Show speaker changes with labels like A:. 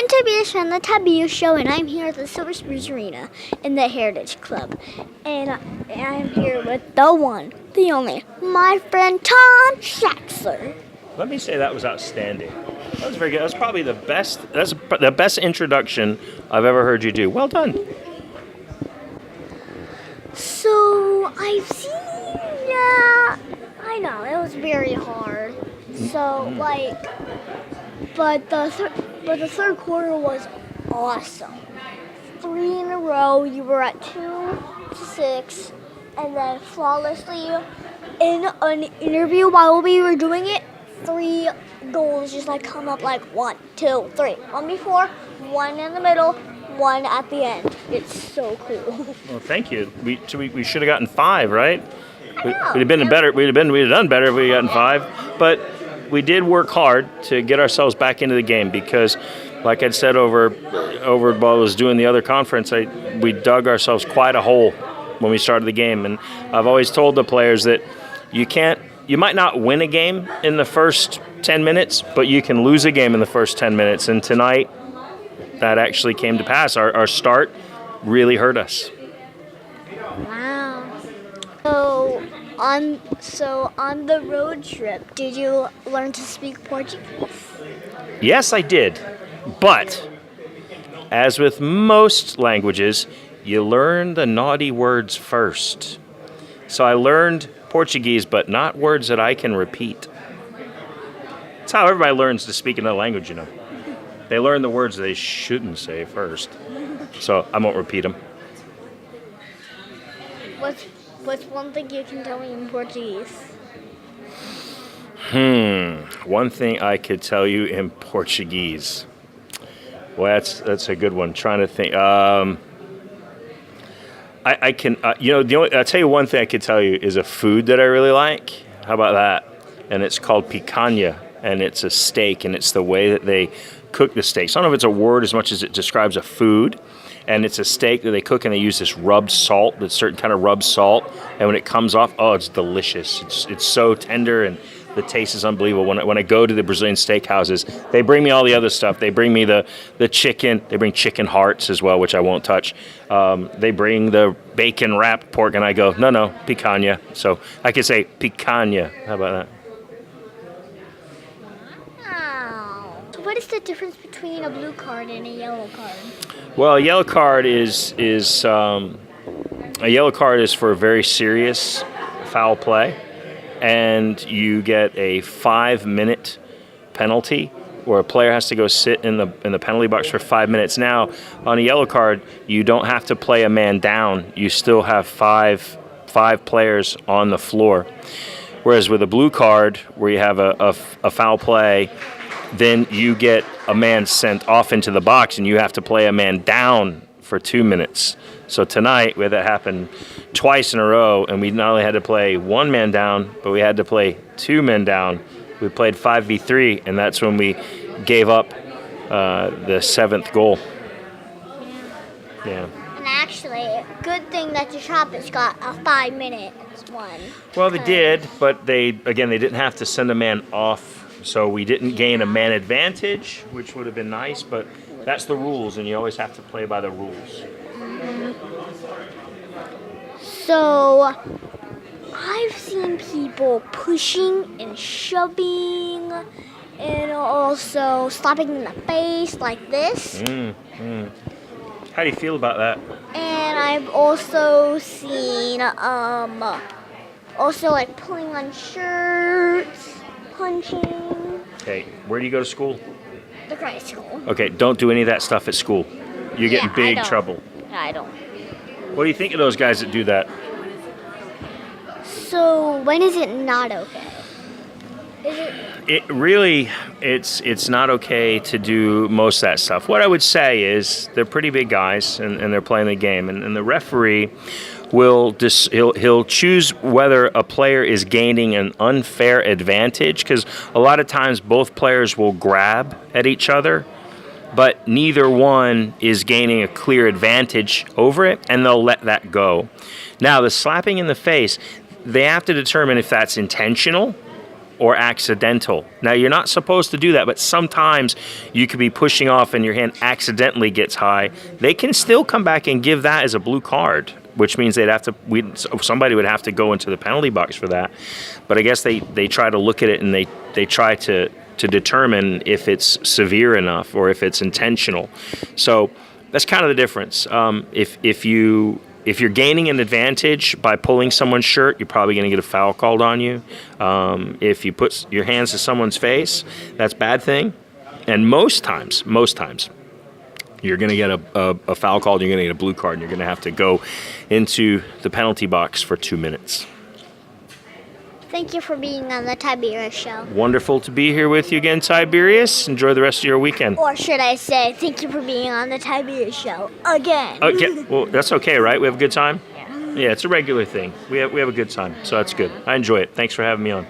A: I'm Tiberius from the Tiberius Show, and I'm here at the Silver Spruce Arena in the Heritage Club. And I'm here with the one, the only, my friend Tom Traxler.
B: Let me say that was outstanding. That was very good. That's probably the best. That's the best introduction I've ever heard you do. Well done.
A: So I've seen, I know it was very hard. So but the third quarter was awesome. 3 in a row. You were at 2-6, and then flawlessly in an interview while we were doing it. 3 goals just come up 1, 2, 3. 1 before, 1 in the middle, 1 at the end. It's so cool.
B: Well, thank you. We should have gotten 5, right?
A: I know.
B: We'd have done better if we had gotten 5. But we did work hard to get ourselves back into the game because, like I'd said over while I was doing the other conference, we dug ourselves quite a hole when we started the game. And I've always told the players that you might not win a game in the first 10 minutes, but you can lose a game in the first 10 minutes. And tonight, that actually came to pass. Our start really hurt us.
A: Wow. So on the road trip, did you learn to speak Portuguese?
B: Yes, I did. But as with most languages, you learn the naughty words first. So I learned Portuguese, but not words that I can repeat. That's how everybody learns to speak another language, you know. They learn the words they shouldn't say first. So I won't repeat them.
A: What's one thing you can tell me in Portuguese?
B: One thing I could tell you in Portuguese. Well, that's a good one. Trying to think. I can, I'll tell you one thing I could tell you is a food that I really like. How about that? And it's called picanha, and it's a steak, and it's the way that they cook the steak. So I don't know if it's a word as much as it describes a food, and it's a steak that they cook, and they use this rubbed salt, this certain kind of rubbed salt, and when it comes off, oh, it's delicious. It's so tender, and the taste is unbelievable. When I go to the Brazilian steakhouses, they bring me all the other stuff. They bring me the chicken. They bring chicken hearts as well, which I won't touch. They bring the bacon-wrapped pork, and I go, no, picanha. So I could say picanha. How about that?
A: Wow. So what is the difference between a blue card and a yellow card?
B: Well, a yellow card is for very serious foul play. And you get a 5-minute penalty where a player has to go sit in the penalty box for 5 minutes. Now, on a yellow card, you don't have to play a man down. You still have five players on the floor. Whereas with a blue card, where you have a foul play, then you get a man sent off into the box, and you have to play a man down for 2 minutes. So tonight, we had that happen twice in a row, and we not only had to play 1 man down, but we had to play 2 men down. We played 5v3, and that's when we gave up the 7th goal. Yeah.
A: And actually, good thing that the Shoppers got a 5-minute one.
B: Well, they did, but they didn't have to send a man off, so we didn't gain a man advantage, which would have been nice, but that's the rules, and you always have to play by the rules.
A: So, I've seen people pushing and shoving and also slapping in the face like this.
B: How do you feel about that?
A: And I've also seen, pulling on shirts, punching.
B: Okay, where do you go to school?
A: The Christ school.
B: Okay, don't do any of that stuff at school. You get in big trouble.
A: I don't.
B: What do you think of those guys that do that?
A: So when is it not okay?
B: It's not okay to do most of that stuff. What I would say is they're pretty big guys and they're playing the game, and the referee he'll choose whether a player is gaining an unfair advantage, because a lot of times both players will grab at each other, but neither one is gaining a clear advantage over it, and they'll let that go. Now, the slapping in the face, they have to determine if that's intentional or accidental. Now, you're not supposed to do that, but sometimes you could be pushing off and your hand accidentally gets high. They can still come back and give that as a blue card, which means somebody would have to go into the penalty box for that. But I guess they try to look at it and they try to determine if it's severe enough or if it's intentional. So that's kind of the difference. If you're gaining an advantage by pulling someone's shirt, you're probably going to get a foul called on you. If you put your hands to someone's face, that's a bad thing. And most times, you're going to get a foul called, you're going to get a blue card, and you're going to have to go into the penalty box for 2 minutes.
A: Thank you for being on the Tiberius Show.
B: Wonderful to be here with you again, Tiberius. Enjoy the rest of your weekend.
A: Or should I say, thank you for being on the Tiberius Show again.
B: Okay, well, that's okay, right? We have a good time? Yeah, it's a regular thing. We have a good time, so that's good. I enjoy it. Thanks for having me on.